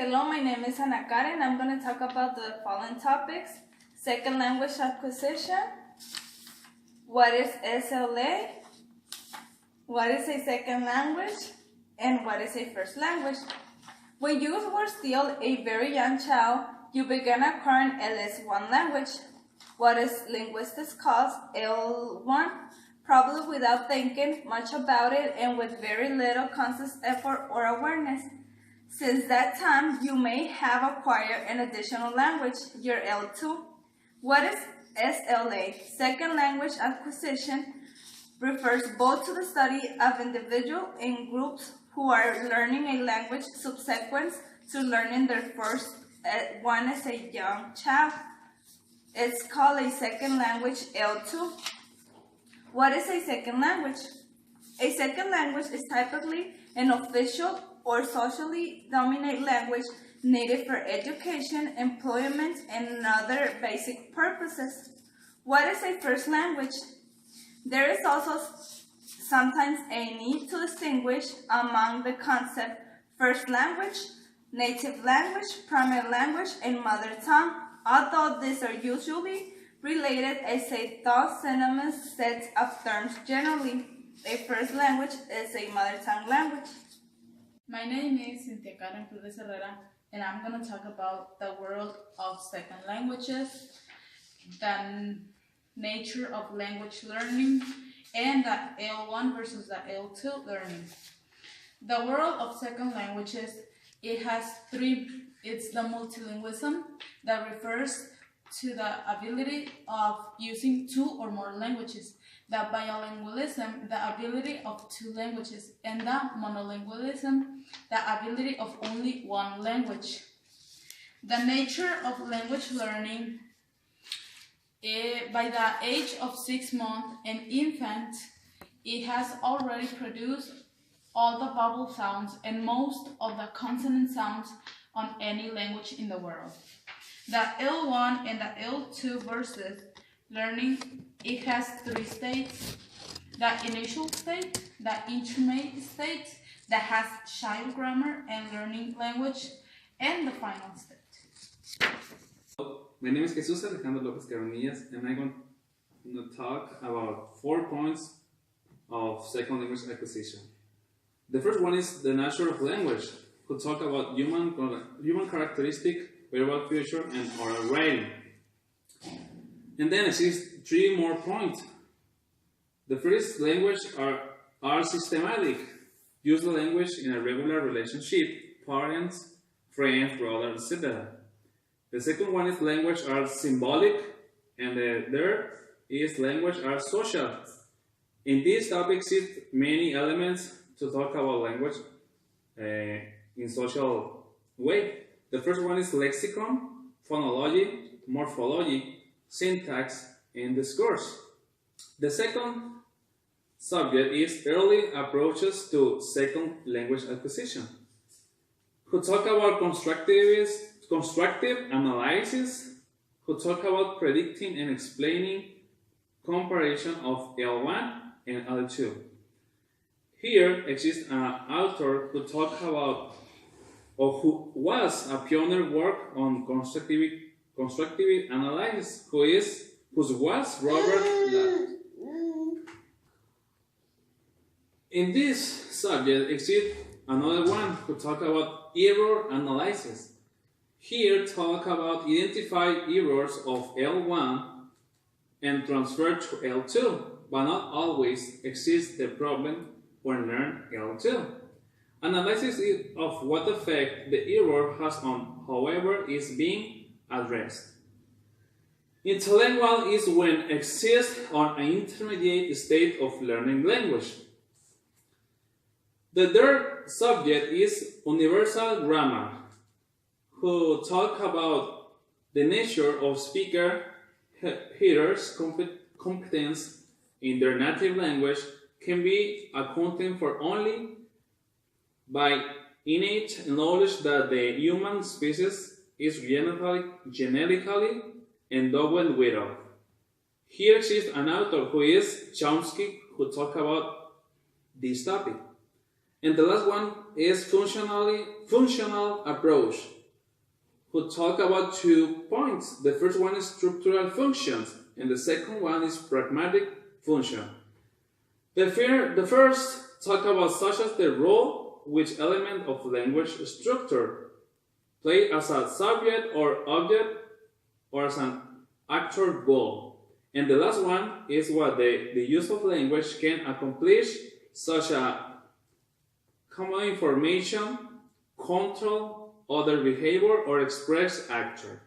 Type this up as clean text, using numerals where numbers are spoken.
Hello, my name is Ana Karen. I'm going to talk about the following topics: second language acquisition, what is SLA, what is a second language, and what is a first language. When you were still a very young child, you began acquiring LS1 language, what is linguistics calls L1, probably without thinking much about it and with very little conscious effort or awareness. Since that time, you may have acquired an additional language, your L2. What is SLA? Second language acquisition refers both to the study of individuals and groups who are learning a language subsequent to learning their first one as a young child. It's called a second language L2. What is a second language? A second language is typically an official or socially dominated language needed for education, employment, and other basic purposes. What is a first language? There is also sometimes a need to distinguish among the concept first language, native language, primary language, and mother tongue, although these are usually related as a thought synonymous set of terms generally. A first language is a mother tongue language. My name is Cynthia Karen Flores Herrera, and I'm going to talk about the world of second languages, the nature of language learning, and the L1 versus the L2 learning. The world of second languages, it has three. It's the multilingualism that refers to the ability of using two or more languages, the bilingualism, the ability of two languages, and the monolingualism, the ability of only one language. The nature of language learning, by the age of 6 months, an infant, it has already produced all the vowel sounds and most of the consonant sounds on any language in the world. The L1 and the L2 versus learning, it has three states: the initial state, the intermediate state that has child grammar and learning language, and the final state. My name is Jesus Alejandro Lopez Caronillas, and I'm going to talk about 4 points of second language acquisition. The first one is the nature of language. We'll talk about human characteristic, verbal feature, and oral writing. And then exists 3 more points. The first language are systematic. Use the language in a regular relationship, parents, friends, brothers, etc. The second one is language are symbolic, and the third is language are social. In this topic exist many elements to talk about language in social way. The first one is lexicon, phonology, morphology, syntax, and discourse. The second subject is early approaches to second language acquisition. Who talk about constructive analysis, who talk about predicting and explaining comparison of L1 and L2. Here exists an author who talk about, or who was a pioneer work on constructive analysis, whose was Robert Ladd. In this subject exists another one who talk about error analysis. Here talk about identify errors of L1 and transfer to L2, but not always exists the problem when learn L2. Analysis of what effect the error has on, however, is being addressed. Interlingual is when exists on an intermediate state of learning language. The third subject is universal grammar, who talk about the nature of speaker hearers' competence in their native language can be accounted for only by innate knowledge that the human species is genetically endowed with. Here exists an author who is Chomsky, who talk about this topic. And the last one is functional approach, who talk about 2 points. The first one is structural functions, and the second one is pragmatic function. The first talk about such as the role which element of language structure play as a subject or object or as an actor goal. And the last one is what the use of language can accomplish, such as common information, control other behavior, or express actor.